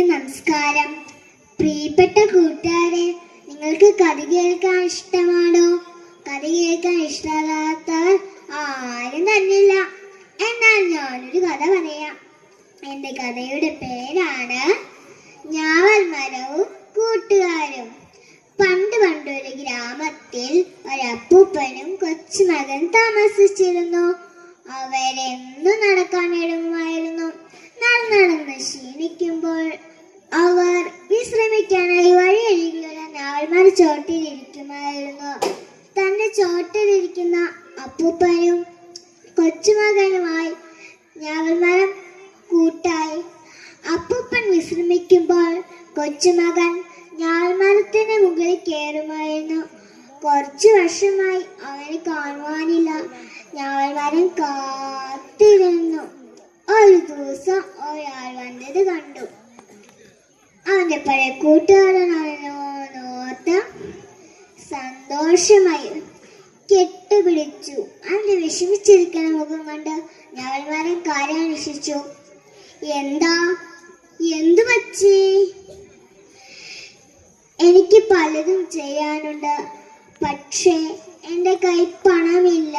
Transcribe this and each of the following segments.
കൂട്ടുകാർക്ക് നമസ്കാരം. പ്രിയപ്പെട്ട കൂട്ടുകാരെ, നിങ്ങൾക്ക് കഥ കേൾക്കാൻ ഇഷ്ടമാണോ? കഥ കേൾക്കാൻ ഇഷ്ടമല്ലാത്തവർ ആരും തന്നില്ല. എന്നാൽ ഞാനൊരു കഥ പറയാം. എൻ്റെ കഥയുടെ പേരാണ് ഞാവൽ മരവും കൂട്ടുകാരും. പണ്ട് പണ്ടൊരു ഗ്രാമത്തിൽ ഒരപ്പൂപ്പനും കൊച്ചുമകൻ താമസിച്ചിരുന്നു. അവരെന്നും നടക്കാൻ ഇടങ്ങുമായിരുന്നു. നടന്ന് ക്ഷീണിക്കുമ്പോൾ അവർ വിശ്രമിക്കാനായി വഴിയരികിലുള്ള ഞാവൽമര ചോട്ടിലിരിക്കുമായിരുന്നു. തന്റെ ചോട്ടിലിരിക്കുന്ന അപ്പൂപ്പനും കൊച്ചുമകനുമായി ഞാവൽമരം കൂട്ടായി. അപ്പൂപ്പൻ വിശ്രമിക്കുമ്പോൾ കൊച്ചുമകൻ ഞാവൽമരത്തിന് മുകളിൽ കയറുമായിരുന്നു. കുറച്ചു വർഷമായി അവനെ കാണുവാനില്ല. ഞാവൽമരം കാത്തിരുന്നു. ഒരു ദിവസം ഒരാൾ വന്നത് കണ്ടു. അവന്റെ പഴയ കൂട്ടുകാരനോർത്ത് സന്തോഷമായി കെട്ടുപിടിച്ചു. അവന്റെ വിഷമിച്ചിരിക്കുന്ന മുഖം കണ്ട് ഞാവൽമരം കാര്യം അന്വേഷിച്ചു. എന്തു പറ്റി? എനിക്ക് പലതും ചെയ്യാനുണ്ട്, പക്ഷേ എൻ്റെ കൈ പണമില്ല.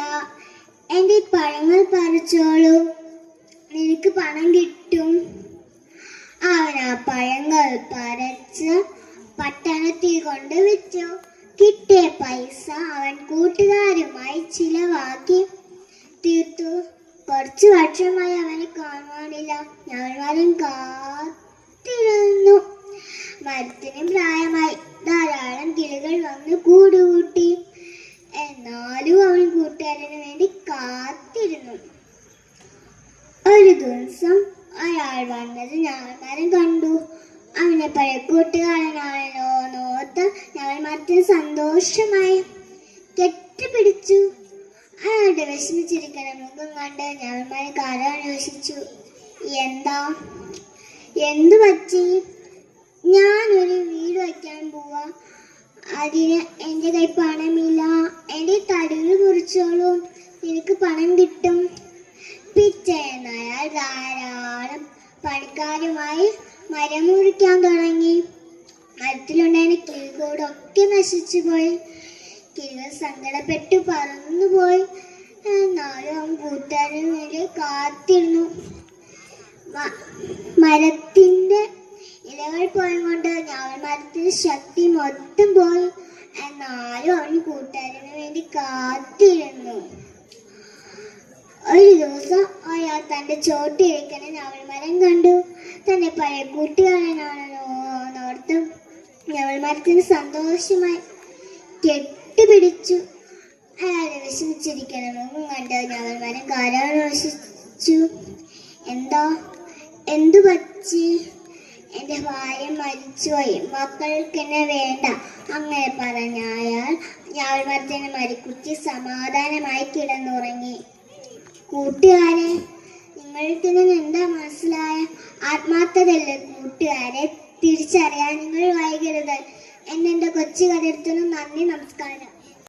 എൻ്റെ പഴങ്ങൾ പറിച്ചോളൂ, നിനക്ക് പണം കിട്ടും. അവൻ ആ പഴങ്ങൾ പറിച്ച് പട്ടണത്തിൽ കൊണ്ട് വിറ്റു. കിട്ടിയ പൈസ അവൻ കൂട്ടുകാരുമായി ചിലവാക്കി തീർത്തു. കുറച്ചു വർഷമായി അവനെ കാണുവാനില്ല. ഞാവൽമരം കാത്തിരുന്നു. മരത്തിന് പ്രായമായി. ധാരാളം കിളികൾ വന്ന് കൂടുകൂട്ടി. എന്നാലും അവൻ കൂട്ടുകാരന് വേണ്ടി കാത്തിരുന്നു. ഒരു ദിവസം അയാൾ വന്നത് ഞാവൽമരം കണ്ടു. അവനെ പഴയ കൂട്ടുകാരനാണല്ലോ നോർത്ത് ഞാവൽമരത്തിന് സന്തോഷമായി കെട്ടിപ്പിടിച്ചു. അയാളുടെ വിഷമിച്ചിരിക്കുന്ന മുഖം കണ്ട് ഞാവൽമരം കാര്യം അന്വേഷിച്ചു. എന്തു പറ്റി? ഞാനൊരു വീട് വയ്ക്കാൻ പോവാ, അതിന് എൻ്റെ കൈ പണമില്ല. എൻ്റെ തടികൾ കുറിച്ചോളൂ, എനിക്ക് പണം കിട്ടും. പിറ്റേന്ന് അയാൾ ധാരാളം പണിക്കാരുമായി മരം മുറിക്കാൻ തുടങ്ങി. മരത്തിലുണ്ടായിരുന്ന കിളികൂടൊക്കെ നശിച്ചു പോയി. കിളികൾ സങ്കടപ്പെട്ടു പറന്നുപോയി. എന്നാലും അവൻ കൂട്ടുകാരന് വേണ്ടി കാത്തിരുന്നു. മരത്തിന്റെ ഇലകൾ പോയതുകൊണ്ട് ഞാവൽമരത്തിന്റെ ശക്തി മൊത്തം പോയി. എന്നാലും അവൻ കൂട്ടുകാരന് വേണ്ടി കാത്തിരുന്നു. ഒരു ദിവസം അയാൾ തന്റെ ചോട്ടിരിക്കുന്ന ഞാവൽമരം കണ്ടു. തന്റെ പഴയ കൂട്ടുകാരനാണെന്നോർത്ത് ഞാവൽമരത്തിന് സന്തോഷമായി കെട്ടിപ്പിടിച്ചു. അയാളെ വിഷമിച്ചിരിക്കുന്ന മുഖം കണ്ട് ഞാവൽമരം കാര്യം അന്വേഷിച്ചു. എന്തു പറ്റി? എൻ്റെ ഭാര്യ മരിച്ചുപോയി, മക്കൾക്ക് എന്നെ വേണ്ട. അങ്ങനെ പറഞ്ഞ അയാൾ ഞാവൽമരത്തിന് മരിക്കുറ്റി സമാധാനമായി കിടന്നുറങ്ങി. കൂട്ടുകാരെ, നിങ്ങൾക്കിന്ന് എന്താ മനസ്സിലായ? ആത്മാർത്ഥതയല്ലേ കൂട്ടുകാരെ? തിരിച്ചറിയാൻ നിങ്ങൾ വൈകരുത്. എൻ്റെ കൊച്ചു കഥ എടുത്തുന്നു. നന്ദി, നമസ്കാരം.